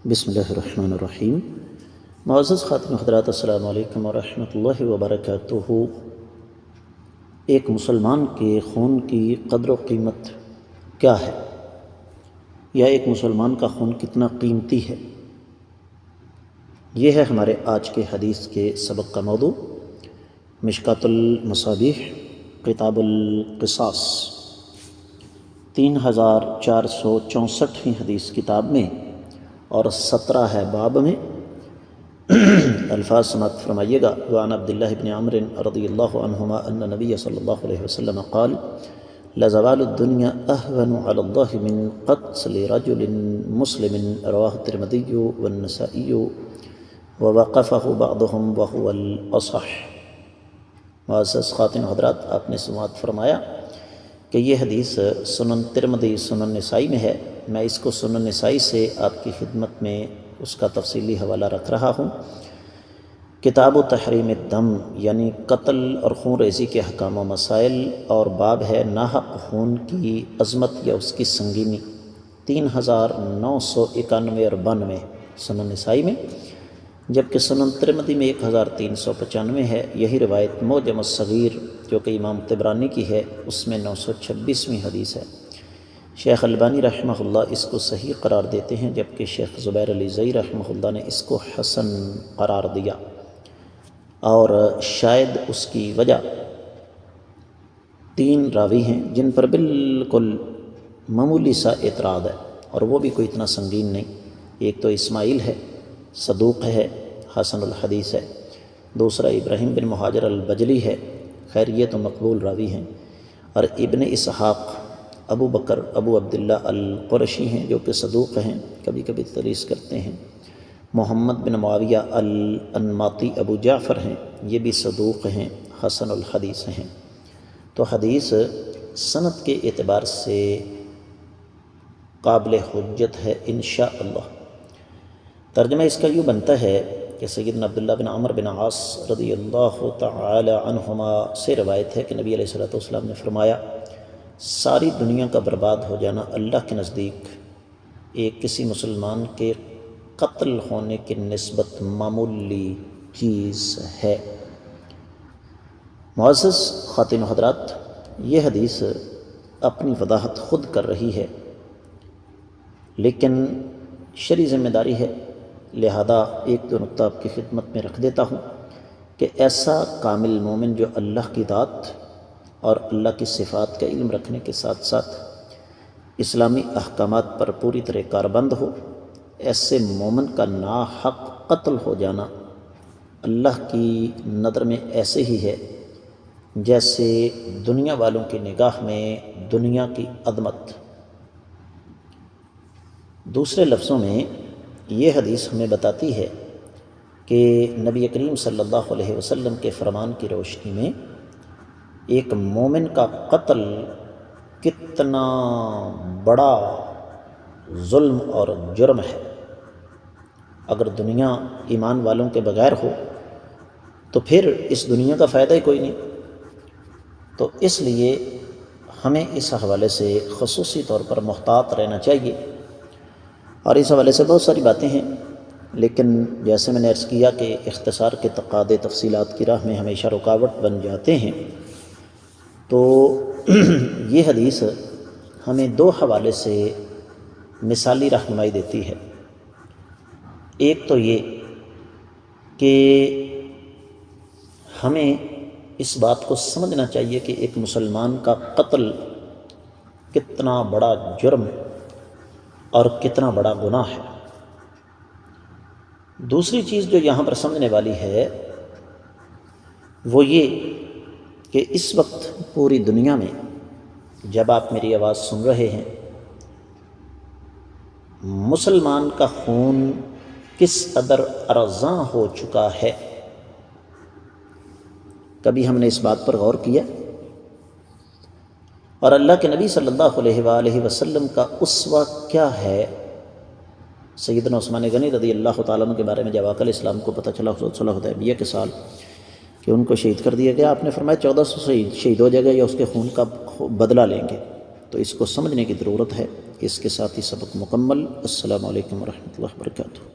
بسم اللہ الرحمن الرحیم۔ معزز خاتون حضرات، السلام علیکم ورحمۃ اللہ وبرکاتہ۔ ایک مسلمان کے خون کی قدر و قیمت کیا ہے، یا ایک مسلمان کا خون کتنا قیمتی ہے، یہ ہے ہمارے آج کے حدیث کے سبق کا موضوع۔ مشکوٰۃ المصابیح کتاب القصاص 3464ویں حدیث کتاب میں اور 17 ہے باب میں۔ الفاظ سماعت فرمائیے گا۔ وعن عبداللہ بن عمرو رضی اللہ عنہما ان نبی صلی اللہ علیہ وسلم قال لزوال الدنیا اہون علی اللہ من قتل رجل مسلم، رواہ الترمذی والنسائی ووقفہ بعضهم وهو الاصح۔ معزز خواتین حضرات، آپ نے سماعت فرمایا کہ یہ حدیث سنن ترمذی سنن نسائی میں ہے۔ میں اس کو سنن نسائی سے آپ کی خدمت میں اس کا تفصیلی حوالہ رکھ رہا ہوں۔ کتاب و تحریم الدم یعنی قتل اور خون ریزی کے احکام و مسائل، اور باب ہے ناحق خون کی عظمت یا اس کی سنگینی، 3991 اور 92 سنن نسائی میں، جبکہ سنن ترمذی میں 1395 ہے۔ یہی روایت معجم الصغیر جو کہ امام طبرانی کی ہے، اس میں 926ویں حدیث ہے۔ شیخ البانی رحمہ اللہ اس کو صحیح قرار دیتے ہیں، جبکہ شیخ زبیر علی زئی رحمہ اللہ نے اس کو حسن قرار دیا، اور شاید اس کی وجہ 3 راوی ہیں جن پر بالکل معمولی سا اعتراض ہے، اور وہ بھی کوئی اتنا سنگین نہیں۔ ایک تو اسماعیل ہے، صدوق ہے، حسن الحدیث ہے۔ دوسرا ابراہیم بن مہاجر البجلی ہے، خیر یہ تو مقبول راوی ہیں۔ اور ابن اسحاق ابو بکر ابو عبداللہ القرشی ہیں، جو کہ صدوق ہیں، کبھی کبھی تدلیس کرتے ہیں۔ محمد بن معاویہ الانماطی ابو جعفر ہیں، یہ بھی صدوق ہیں، حسن الحدیث ہیں۔ تو حدیث سند کے اعتبار سے قابل حجت ہے انشاءاللہ۔ ترجمہ اس کا یوں بنتا ہے کہ سیدنا عبداللہ بن عمر بن عاص رضی اللہ تعالی عنہما سے روایت ہے کہ نبی علیہ الصلوۃ نے فرمایا، ساری دنیا کا برباد ہو جانا اللہ کے نزدیک ایک کسی مسلمان کے قتل ہونے کی نسبت معمولی چیز ہے۔ معزز خواتین و حضرات، یہ حدیث اپنی وضاحت خود کر رہی ہے، لیکن شرعی ذمہ داری ہے، لہذا ایک دو نقطہ آپ کی خدمت میں رکھ دیتا ہوں کہ ایسا کامل مومن جو اللہ کی ذات اور اللہ کی صفات کا علم رکھنے کے ساتھ ساتھ اسلامی احکامات پر پوری طرح کاربند ہو، ایسے مومن کا ناحق قتل ہو جانا اللہ کی نظر میں ایسے ہی ہے جیسے دنیا والوں کی نگاہ میں دنیا کی عظمت۔ دوسرے لفظوں میں یہ حدیث ہمیں بتاتی ہے کہ نبی کریم صلی اللہ علیہ وسلم کے فرمان کی روشنی میں ایک مومن کا قتل کتنا بڑا ظلم اور جرم ہے۔ اگر دنیا ایمان والوں کے بغیر ہو تو پھر اس دنیا کا فائدہ ہی کوئی نہیں۔ تو اس لیے ہمیں اس حوالے سے خصوصی طور پر محتاط رہنا چاہیے، اور اس حوالے سے بہت ساری باتیں ہیں، لیکن جیسے میں نے عرض کیا کہ اختصار کے تقاضے تفصیلات کی راہ میں ہمیشہ رکاوٹ بن جاتے ہیں۔ تو یہ حدیث ہمیں 2 حوالے سے مثالی رہنمائی دیتی ہے۔ ایک تو یہ کہ ہمیں اس بات کو سمجھنا چاہیے کہ ایک مسلمان کا قتل کتنا بڑا جرم اور کتنا بڑا گناہ ہے۔ دوسری چیز جو یہاں پر سمجھنے والی ہے وہ یہ کہ اس وقت پوری دنیا میں جب آپ میری آواز سن رہے ہیں، مسلمان کا خون کس قدر ارزاں ہو چکا ہے۔ کبھی ہم نے اس بات پر غور کیا؟ اور اللہ کے نبی صلی اللہ علیہ وآلہ وسلم کا اسوہ کیا ہے؟ سیدنا عثمان غنی رضی اللہ تعالیٰ عنہ کے بارے میں جب آقا علیہ السلام کو پتہ چلا صلح حدیبیہ کے سال کہ ان کو شہید کر دیا گیا، آپ نے فرمایا 1400 شہید ہو جائے گا یا اس کے خون کا بدلہ لیں گے۔ تو اس کو سمجھنے کی ضرورت ہے۔ اس کے ساتھ ہی سبق مکمل۔ السلام علیکم ورحمۃ اللہ وبرکاتہ۔